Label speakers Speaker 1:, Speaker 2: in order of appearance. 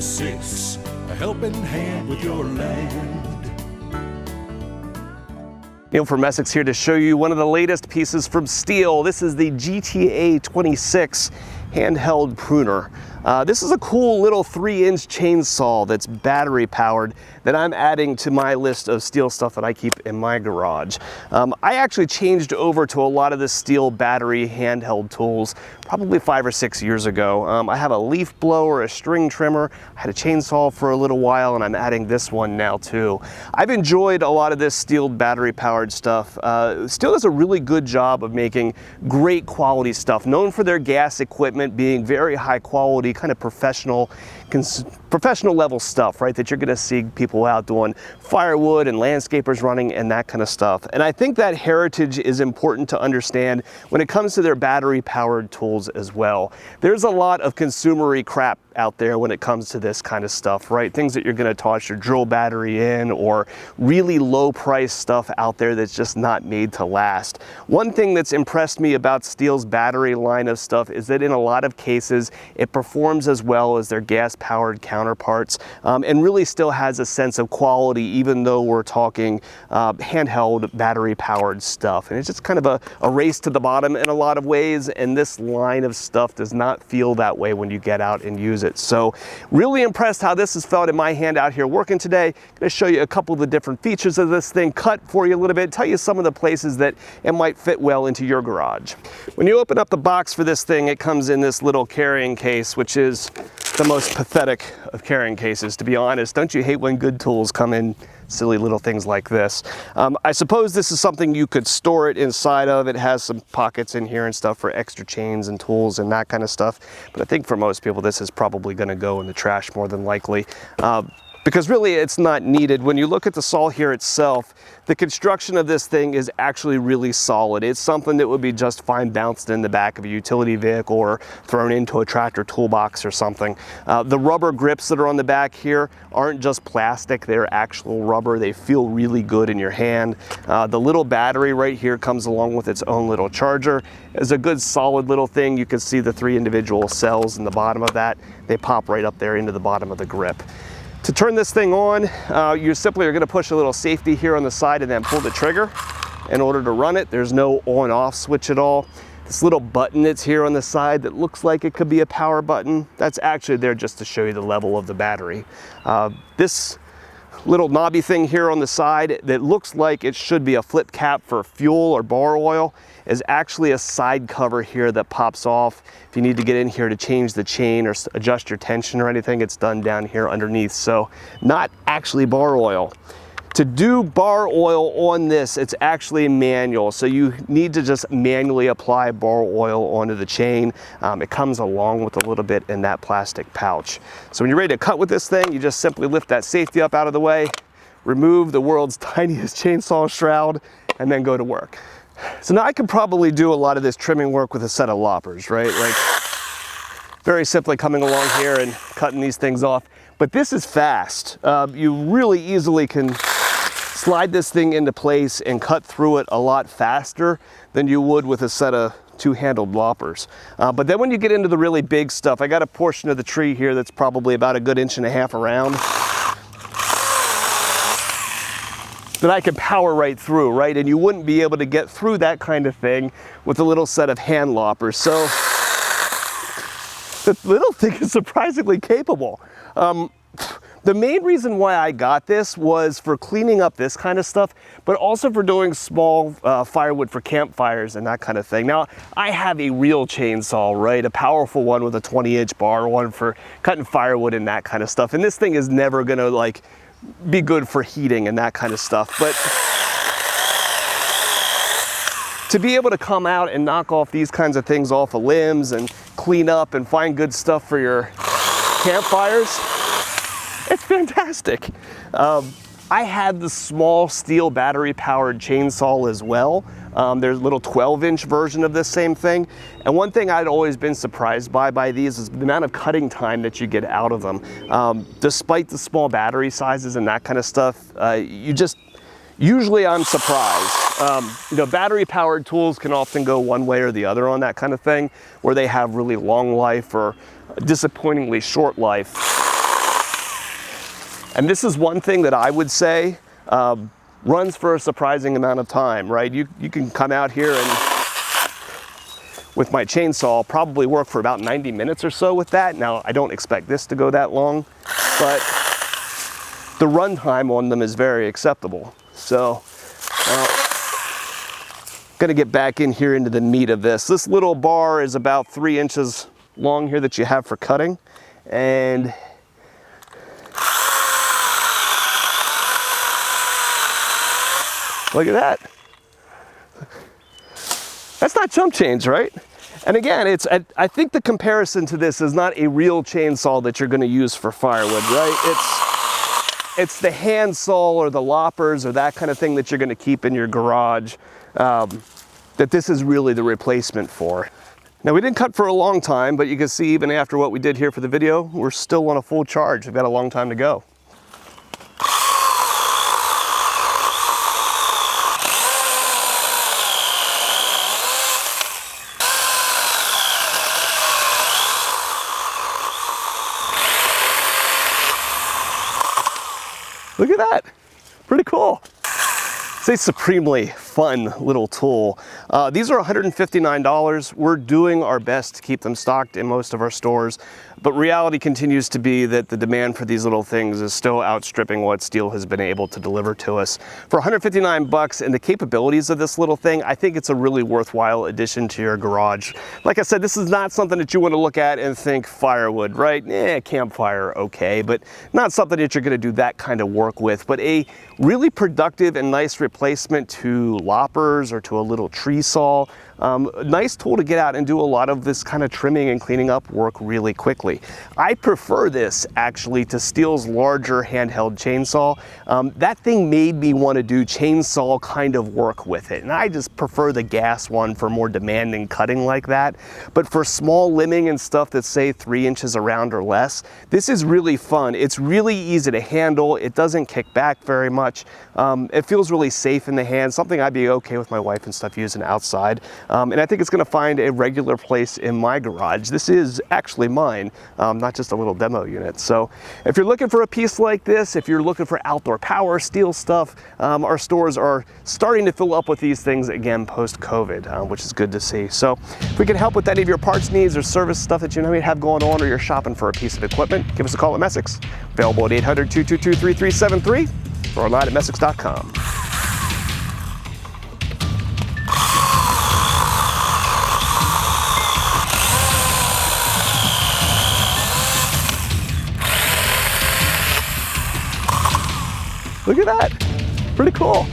Speaker 1: to 6, a helping hand with your land.
Speaker 2: Neil from Essex here to show you one of the latest pieces from Stihl. This is the GTA 26 handheld pruner. This is a cool little 3-inch chainsaw that's battery powered that I'm adding to my list of Stihl stuff that I keep in my garage. I actually changed over to a lot of the Stihl battery handheld tools probably 5 or 6 years ago. I have a leaf blower, a string trimmer, I had a chainsaw for a little while, and I'm adding this one now too. I've enjoyed a lot of this Stihl battery powered stuff. Stihl does a really good job of making great quality stuff, known for their gas equipment being very high quality, kind of professional level stuff, right, that you're going to see people out doing firewood and landscapers running and that kind of stuff. And I think that heritage is important to understand when it comes to their battery powered tools as well. There's a lot of consumery crap out there when it comes to this kind of stuff, right? Things that you're going to toss your drill battery in, or really low price stuff out there that's just not made to last. One thing that's impressed me about Stihl's battery line of stuff is that in a lot of cases it performs as well as their gas powered counterparts, and really still has a sense of quality even though we're talking handheld battery powered stuff. And it's just kind of a race to the bottom in a lot of ways, and this line of stuff does not feel that way when you get out and use it. So really impressed how this has felt in my hand out here working today. I'm going to show you a couple of the different features of this thing, cut for you a little bit, tell you some of the places that it might fit well into your garage. When you open up the box for this thing, it comes in this little carrying case, which is the most pathetic of carrying cases, to be honest. Don't you hate when good tools come in silly little things like this? I suppose this is something you could store it inside of. It has some pockets in here and stuff for extra chains and tools and that kind of stuff. But I think for most people, this is probably going to go in the trash more than likely. Because really it's not needed. When you look at the saw here itself, the construction of this thing is actually really solid. It's something that would be just fine bounced in the back of a utility vehicle or thrown into a tractor toolbox or something. The rubber grips that are on the back here aren't just plastic, they're actual rubber. They feel really good in your hand. The little battery right here comes along with its own little charger. It's a good solid little thing. You can see the 3 individual cells in the bottom of that. They pop right up there into the bottom of the grip. To turn this thing on, you simply are going to push a little safety here on the side and then pull the trigger in order to run it. There's no on-off switch at all. This little button that's here on the side that looks like it could be a power button, that's actually there just to show you the level of the battery. This little knobby thing here on the side that looks like it should be a flip cap for fuel or bar oil is actually a side cover here that pops off. If you need to get in here to change the chain or adjust your tension or anything, it's done down here underneath. So not actually bar oil. To do bar oil on this, it's actually manual. So you need to just manually apply bar oil onto the chain. It comes along with a little bit in that plastic pouch. So when you're ready to cut with this thing, you just simply lift that safety up out of the way, remove the world's tiniest chainsaw shroud, and then go to work. So now I could probably do a lot of this trimming work with a set of loppers, right? Like very simply coming along here and cutting these things off. But this is fast. You really easily can slide this thing into place and cut through it a lot faster than you would with a set of 2-handled loppers. But then when you get into the really big stuff, I got a portion of the tree here that's probably about a good 1.5 inches around that I can power right through, right? And you wouldn't be able to get through that kind of thing with a little set of hand loppers. So the little thing is surprisingly capable. The main reason why I got this was for cleaning up this kind of stuff, but also for doing small firewood for campfires and that kind of thing. Now, I have a real chainsaw, right? A powerful one with a 20-inch bar, one for cutting firewood and that kind of stuff. And this thing is never gonna like be good for heating and that kind of stuff. But to be able to come out and knock off these kinds of things off of limbs and clean up and find good stuff for your campfires, it's fantastic. I had the small Stihl battery powered chainsaw as well. There's a little 12-inch version of this same thing. And one thing I'd always been surprised by these is the amount of cutting time that you get out of them. Despite the small battery sizes and that kind of stuff, usually I'm surprised. You know, battery powered tools can often go one way or the other on that kind of thing, where they have really long life or disappointingly short life. And this is one thing that I would say runs for a surprising amount of time, right? You can come out here and with my chainsaw probably work for about 90 minutes or so with that. Now, I don't expect this to go that long, but the run time on them is very acceptable. So, gonna get back in here into the meat of this. This little bar is about 3 inches long here that you have for cutting, and look at that. That's not chump change, right? And again, I think the comparison to this is not a real chainsaw that you're gonna use for firewood, right? It's the hand saw or the loppers or that kind of thing that you're gonna keep in your garage that this is really the replacement for. Now, we didn't cut for a long time, but you can see even after what we did here for the video, we're still on a full charge. We've got a long time to go. Look at that, pretty cool. It's a supremely fun little tool. These are $159. We're doing our best to keep them stocked in most of our stores, but reality continues to be that the demand for these little things is still outstripping what Stihl has been able to deliver to us. For 159 bucks and the capabilities of this little thing, I think it's a really worthwhile addition to your garage. Like I said, this is not something that you want to look at and think firewood, right? Campfire, okay, but not something that you're going to do that kind of work with, but a really productive and nice replacement to loppers or to a little tree saw. Nice tool to get out and do a lot of this kind of trimming and cleaning up work really quickly. I prefer this actually to Stihl's larger handheld chainsaw. That thing made me want to do chainsaw kind of work with it, and I just prefer the gas one for more demanding cutting like that. But for small limbing and stuff that's say 3 inches around or less, this is really fun. It's really easy to handle. It doesn't kick back very much. It feels really safe in the hand, something I'd be okay with my wife and stuff using outside. And I think it's going to find a regular place in my garage. This is actually mine, not just a little demo unit. So if you're looking for a piece like this, if you're looking for outdoor power, Stihl stuff, our stores are starting to fill up with these things again post-COVID, which is good to see. So if we can help with any of your parts needs or service stuff that you know you have going on, or you're shopping for a piece of equipment, give us a call at Messick's. Available at 800-222-3373 or online at Messicks.com. Look at that, pretty cool.